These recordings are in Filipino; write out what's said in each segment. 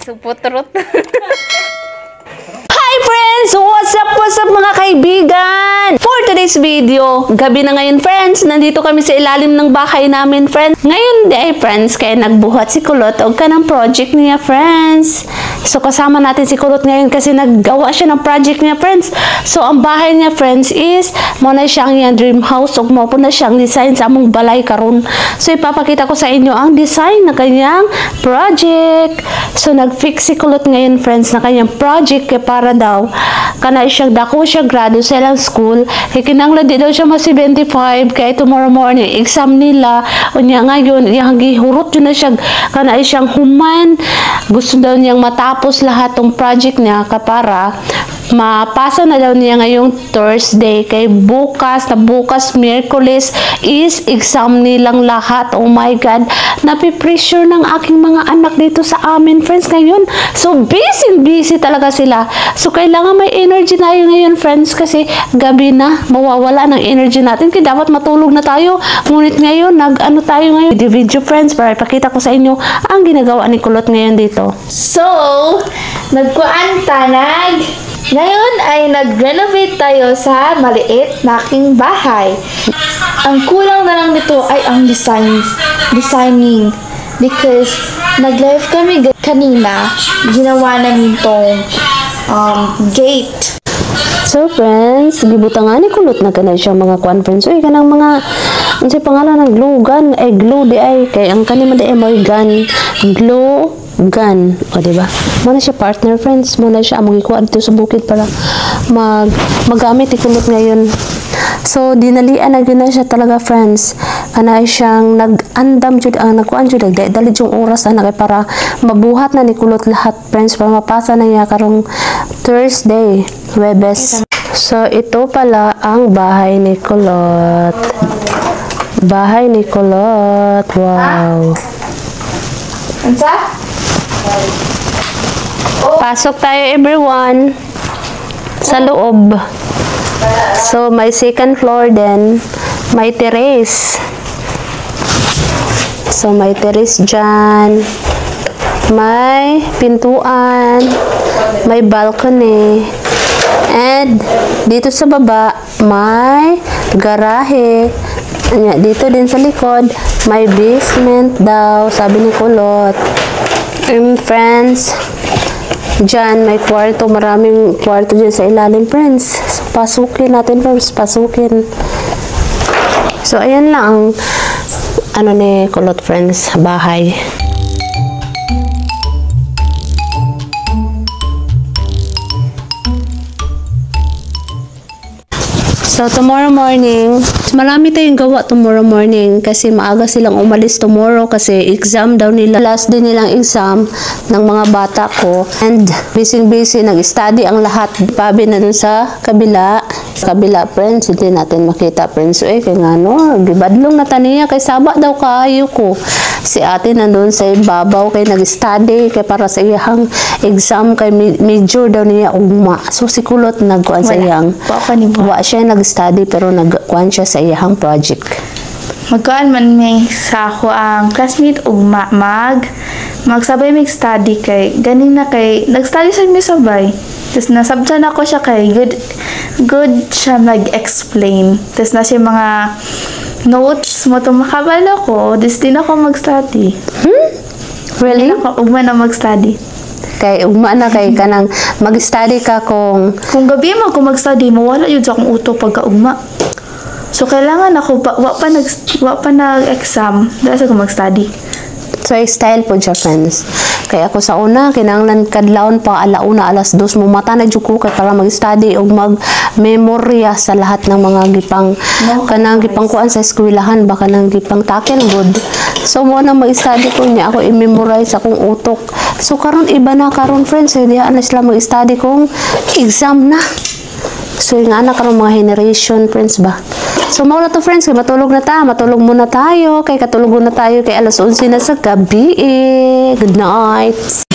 Suputrot. Hi friends! What's up mga kaibigan? For today's video, gabi na ngayon friends. Nandito kami sa ilalim ng bahay namin friends. Ngayon di ay friends, kaya nagbuhat si Kulot og kanang project niya friends. So kasama natin si Kulot ngayon kasi naggawa siya ng project niya friends. So ang bahay niya friends is muna siyang yung dream house ug mao po na siyang design sa among balay karon. So ipapakita ko sa inyo ang design ng kanyang project. So nag-fix si Kulot ngayon friends na kanyang project kay para daw kana siya dako siya grado sa ilang school kay kinahanglan di daw siya ma 75 kay tomorrow morning exam nila unya ngayon iyang gihurot yun na siya kana siyang human gusto daw niyang matapos lahat tong project niya para mapasa na daw niya ngayong Thursday kay bukas Miyerkules is exam nilang lahat. Oh my God, napipressure ng aking mga anak dito sa amin friends ngayon. So busy talaga sila. So kailangan may energy tayo ngayon friends kasi gabi na mawawala ng energy natin kaya dapat matulog na tayo. Ngunit ngayon nag-ano tayo ngayon video friends para ipakita ko sa inyo ang ginagawa ni Kulot ngayon dito. So ngayon ay nag-renovate tayo sa maliit na aking bahay. Ang kulang na lang nito ay ang designing. Because nag-live kami kanina, ginawa namin tong gate. So friends, gibutangan ni Kulot na kanay siya mga conference. Uy, kanang mga unsay pangalan ng glue gun ay glue di ay kay ang kanima di ay moy gun glue gun o diba muna siya partner friends muna siya among ikuha dito sa bukid para magamit ni Kulot ngayon. So dinalian na gyud na siya talaga friends ana siyang nag-andam jud ang nagkuan jud dali yung oras ana kay para mabuhat na ni Kulot lahat friends para mapasa na niya karong Thursday Webes. So ito pala ang bahay ni Kulot. Bahay ni Kulot. Wow. Ansa? Pasok tayo everyone sa loob. So may second floor din. May terrace. So may terrace dyan. May pintuan. May balcony. And dito sa baba may garahe. Dito din sa likod may basement daw sabi ni Kulot. And friends, dyan may kwarto, maraming kwarto dyan sa ilalim friends. So, pasukin natin friends, pasukin. So ayan lang ang ano ni Kulot friends, bahay. So, tomorrow morning, marami tayong gawa tomorrow morning kasi maaga silang umalis tomorrow kasi exam daw nila. Last din nilang exam ng mga bata ko. And busy, nag-study ang lahat. Pabi na dun sa kabila. Kabila, friends, hindi natin makita, friends. So, kaya nga, no, gibadlong na taniya kay saba daw kaayo ko. Si ate nandun sa ibabaw kay nag-study kay para sa iyang exam kay major daw niya ugma. So, si Kulot nagkuhan sa iyang. Wa siya nag-study pero nagkuhan siya sa iyang project. Magkaan man may sa ako ang classmate ugma magsabay mag-study kay ganin na kay nag-study sa mi sabay. Tapos nasabtan ako siya kay good siya mag-explain. Tapos na siya mga notes mo itong makabalo ko. Tapos din ako mag-study. Really? Ugma na mag-study. Kay ugma na kay kanang mag-study ka kung gabi mo kung mag-study mawala yun sa akong uto pagka-ugma. So kailangan ako wa pa nag-exam dahil sa mag-study. So, style po siya, friends. Kaya ako sa una, kinanglan kadlawon pa alauna, alas 2, mumata na juko kay para mag-study o mag-memorya sa lahat ng mga kanang gipang kuan sa eskwelahan, baka nang gipang taken good. So, mo na mag-study ko niya, ako i-memorize akong utok. So, karon iba na karon friends, hindi na sila mag-study kung exam na. So, yung anak karong mga generation, friends ba? So, mauna to friends, kay matulog muna tayo, kay katulog na tayo, kay alas 11 na sa gabi Good night!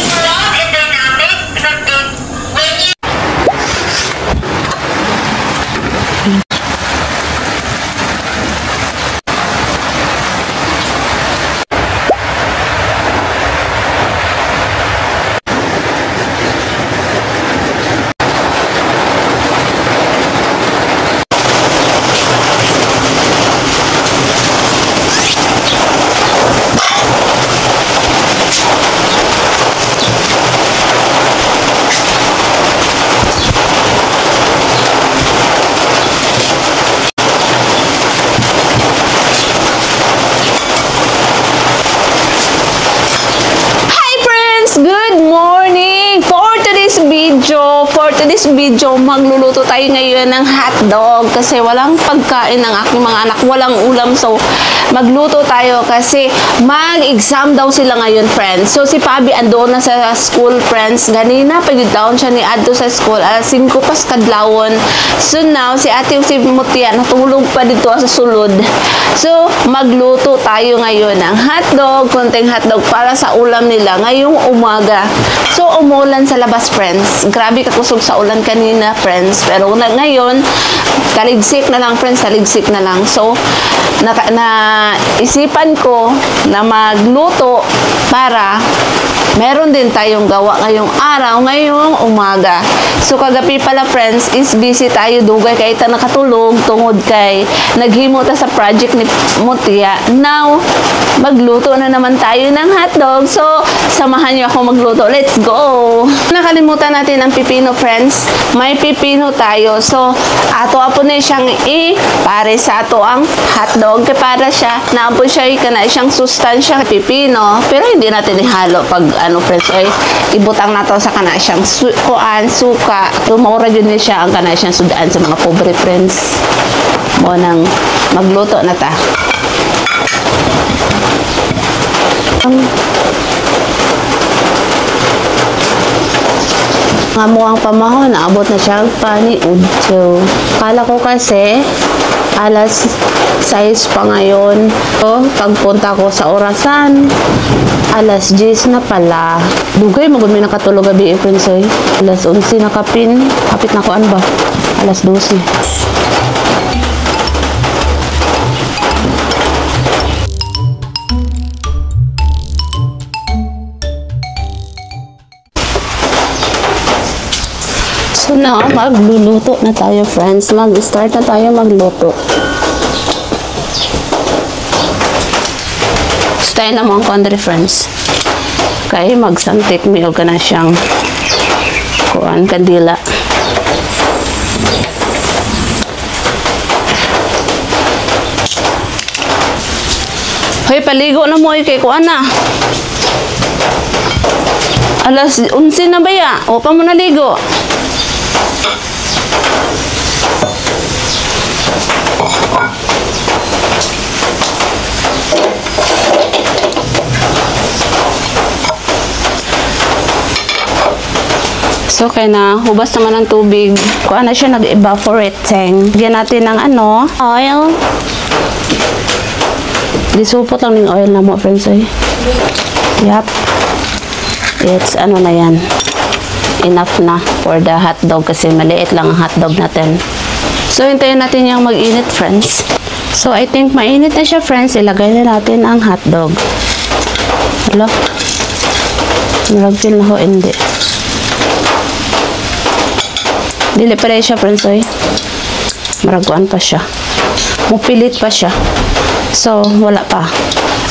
today's video, magluluto tayo ngayon ng hotdog kasi walang pagkain ng aking mga anak, walang ulam. So, magluto tayo kasi mag-exam daw sila ngayon, friends. So, si Pabi andoon na sa school, friends. Ganina, pag-down siya ni Adto sa school. Alas 5 pas kadlawon. So, now, si Ate si Mutia, natulog pa dito sa sulod. So, magluto tayo ngayon ng hotdog, konting hotdog para sa ulam nila ngayong umaga. So, umulan sa labas, friends. Grabe kakusog sa ulan kanina, friends. Pero ngayon, taligsik na lang, friends. Taligsik na lang. So, isipan ko na magluto para meron din tayong gawa ngayong araw, ngayong umaga. So, kagabi pala, friends, is busy tayo. Dugay kay ta nakatulog tungod kay naghimo ta sa project ni Mutia. Now, magluto na naman tayo ng hotdog. So, samahan niyo ako magluto. Let's go! Nakalimutan natin ang pipino, friends. May pipino tayo. So, ato-apo na siyang pare sa ato ang hotdog. Kaya para siya, naapo siya na siyang sustansya pipino. Pero hindi natin ihalo pag friends, ibutang na to sa kana siyang suka. Tumura yun siya ang kana siyang sudaan sa mga pobre, friends. Mo nang magluto na ta. Nga mo ang pamahon, naabot na siya pani udso. Kala ko kasi alas 6 pa ngayon. So, pagpunta ko sa orasan, alas 10 na pala. Dugay, magod may nakatulog gabi, friends. Alas 11 na kapin. Kapit na ko, ano ba? Alas 12. So now, magluluto na tayo, friends. Mag-start na tayo magluto. Style na mga kondre, friends. Kaya magsantik mi o ka na siyang kuan kandila. Hoy, paligo na mo kay kuan na. Alas 11 na ba ya? O pa mo naligo? So, kaya na, hubas naman ng tubig. Kung ano siya, nag-evaporating. Bigyan natin ng oil. Disupot lang ng oil na mo, friends. Yup. It's, na yan. Enough na for the hotdog kasi maliit lang ang hotdog natin. So, hintayin natin yung mag-init, friends. So, I think mainit na siya, friends. Ilagay na natin ang hotdog. Hello? Marag-feel na ho, hindi. Dili pa rin siya, friends, maraguan pa siya. Mupilit pa siya. So, wala pa.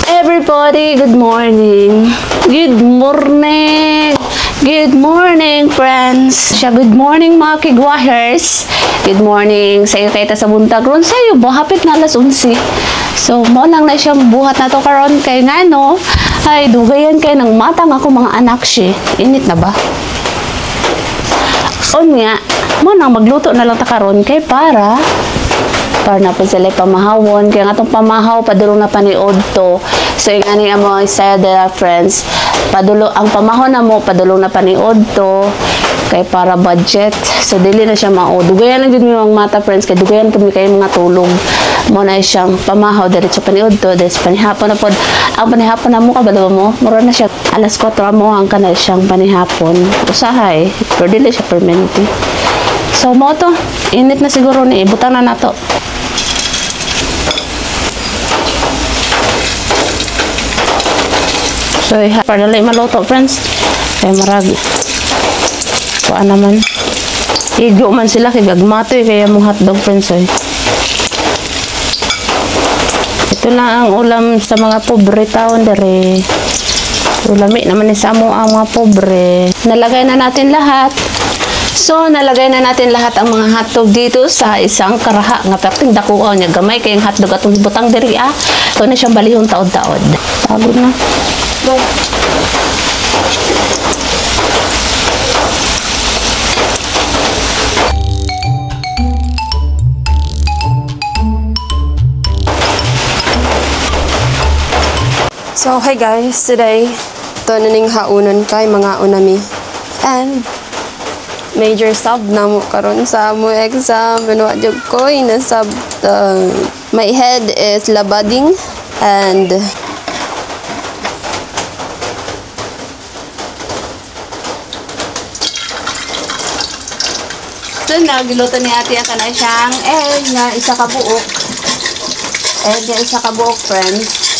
Everybody, good morning. Good morning. Good morning, friends. Good morning, mga kigwahers. Good morning sa iyo kayta sa buntag ron sa iyo. Hapit na alas 11. So, mo lang na siyang buhat na to karon kay ngano. Ay, dugayan kay ng matang ako mga anak siya. Init na ba? O nga, mo nang magluto na lang ta karon kay para na po sila pamahawon. Kaya nga itong pamahaw, padulo na paniod to. So, yung ani ang mga isa friends, ang pamahaw na mo, padulo na paniod to. Kay para budget. So, dili na siya mao. Dugayan lang din yung mata, friends. Kaya dugayan po kayo mga tulong. Mo na siyang pamahaw, diretso paniod to. Des panihapon na po. Ang panihapon na mo, kabalo mo, mura na siya. Alas 4 mo, ang kanal siyang panihapon. Usahay. Pero dili siya permanente. So, mo to. Init na siguro ni. Butang na nato. So, para lang maluto, friends. Kaya marag. Kuan naman. Igo man sila kay gagmatoy kaya mong hotdog, friends. Ito na ang ulam sa mga pobre taon dere. Ulami naman ni sa mo ang mga pobre. Nalagay na natin lahat. So, nalagay na natin lahat ang mga hotdog dito sa isang karaha. Nga perting dakuaw niya. Gamay kayong hotdog atong butang diri Ito na siyang balihong taod-taod. Pagod na. Bye. So, hi guys, today, ito na ning haunon kay mga unami. And, major sub na mo karon sa mo exam. Ano jud ko, na sub. My head is labading and So, nagiluto ni ate ang kanay siyang egg na isa ka buok. Egg na isa ka buok, friends.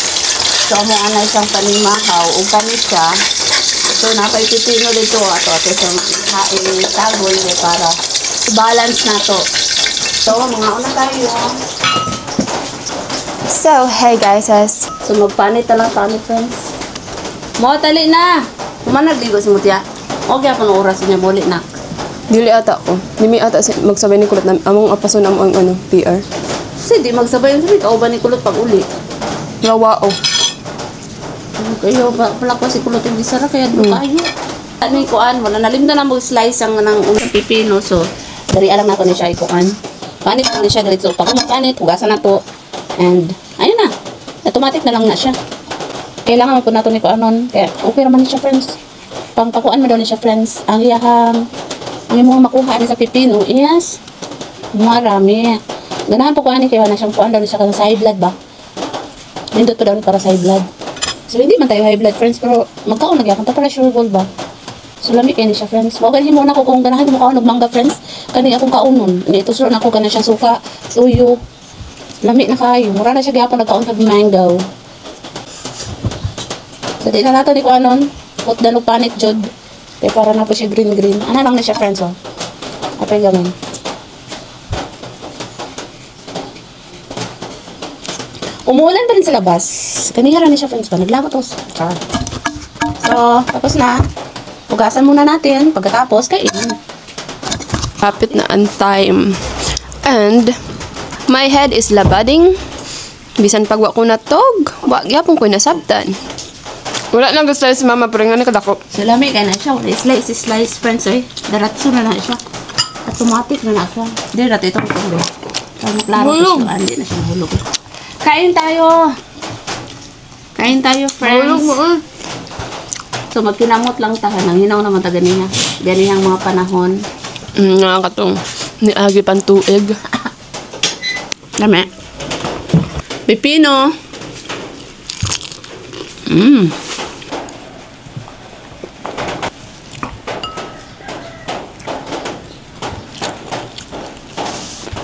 So, mo anay siyang panimahaw o panisya. So, napay-pipino dito. Ato siyang tagol para balance na to. So, mga una tayo. so, hey guys, So, magpanit na lang tayo, friends. Mo, tali na! Managdigo si Mutya. Okay ako ng oras niya, muli na. dili ata ko. Dimi ata magsabay ni kulot na among apason among ano, PR. Kasi di magsabay yung sabi, kauban ni Kulot pag uli. Ngawao. Kayo, pala ko si Kulot yung disara, kaya doon kayo. Ano yung kuan, wala nalimda na mag-slice ang ng unang pipino, so, dari alam na ko ni siya ikuan. Panit na siya, dito. Pag magpanit, hugasan na to. And, ayun na. Automatic na lang na siya. Kailangan mo po na to ni kuanon. Kaya, okay naman ni siya, friends. Pangpakuan mo daw ni siya, friends. Ang iyahang, ang mga makuha ni sa pipino, yes. Marami. Ganahan po kuan ni, kaya na siyang kuan daw ni siya sa high blood ba? Nindot po daw ni para sa high blood. So, hindi man tayo high blood, friends, pero magkaon nagyakon ta para sure gold ba? So, lami kayo ni siya, friends. Huwag ganyan muna ko kung ganahan mo kaon mangga, friends. Kani akong kaunon. Ito sure na ako gana siya suka, suyo. Lami na kayo. Mura na siya gyapon nagkaon pag mango. So, di na nato ni kuanon. Put danog panit jud. Kaya para na po siya green-green. Ano lang na siya, friends, oh. Apay gamin. Umuulan pa rin sa labas. Kanihara na siya, friends, pa. Naglagot ako. Char. So, tapos na. Hugasan muna natin. Pagkatapos, kainin. Kapit na ang time. And, my head is labading. Bisan pagwa ko natog, wag yapon ko nasabtan. Wala nang gusto si mama, pero nga nakadako. So, lami kaya na siya. Slice, friends, eh. Daratso na siya. Automatic na siya. Hindi, dati ito ko ito. Para maklaro ko siya. Hindi na siya hulog. Kain tayo. Kain tayo, friends. So, magkinamot lang tayo. Nang hinaw naman ta ganiya. Ganihang mga panahon. Nga katong niagi pang tuig. Lami. Pipino.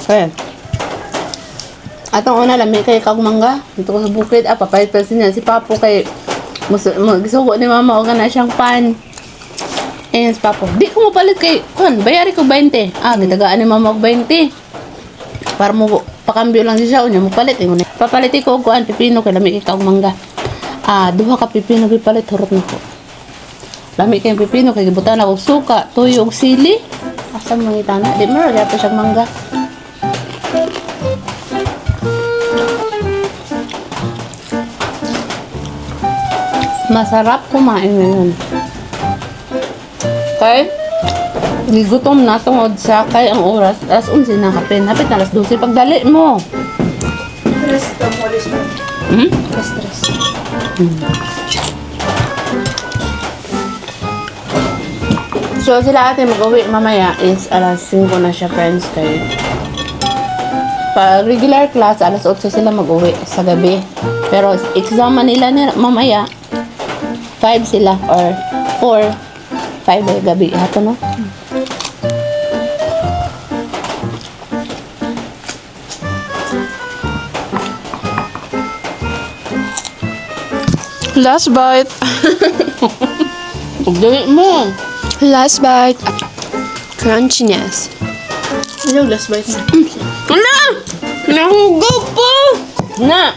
Okay. Atong una lami kay kag mangga. Dito ko sa bukid. Papayit pa siya si Papo kay magsuko ni mama o na siyang pan. Ayan si Papo. Di ko mapalit kay kun, bayari ko 20. Gitagaan ni mama og 20. Para mo pakambyo lang siya unya mo palit mo. Papaliti ko og kuan pipino kay lami kay kag mangga. Duha ka pipino gipalit hurot nako. Lami kay pipino kay gibutan ako suka, tuyo ug sili. Asa mo ngitana? Di mo ra pa siyang mangga. Masarap kumain ngayon. Okay? Gigutom na tungod sa kay ang oras. Alas 11 na kapin. Hapit na alas 12. Pagdali mo. Stress. So, sila ate mag-uwi mamaya is alas 5 na siya, friends. Kay pag regular class, alas 8 sila mag-uwi sa gabi. Pero exam nila mamaya 5 sila or 4 5 ay gabi hato no. Last bite. Pagdali mo. Last bite. Crunchiness. Ano last bite na? Ano? Nahugaw po! Na!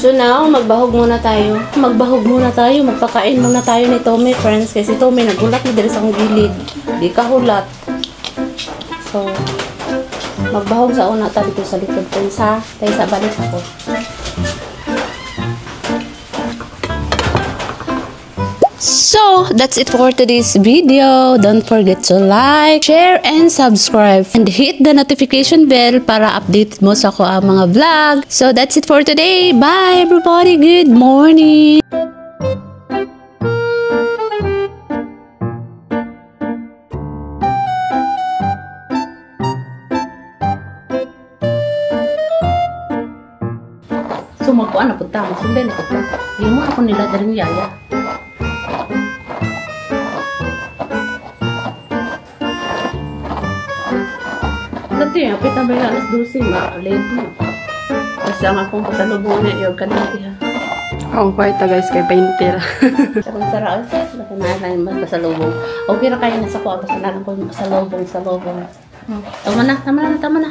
So now, magbahog muna tayo. Magpakain muna tayo ni Tommy, friends. Kasi Tommy, nagulat na dito sa akong gilid. Di ka hulat. So, magbahog sa una tayo dito sa likod, friends, ha? Tayo sa balik ako. So, that's it for today's video. Don't forget to like, share, and subscribe. And hit the notification bell para update mo sa ko ang mga vlog. So, that's it for today. Bye, everybody. Good morning. So, magkuhan na punta. Masunday na punta. Hindi mo ako nila daring yaya. Dati, apit na ba yung alas 12, ma-late mo. Kasi ang akong pasalubong na yung kanina. Ang kwarta guys, kay painter. Sarang sarang, laki na yung pasalubong. Okay na kayo nasa ko, basta na lang ko yung pasalubong. Tama na.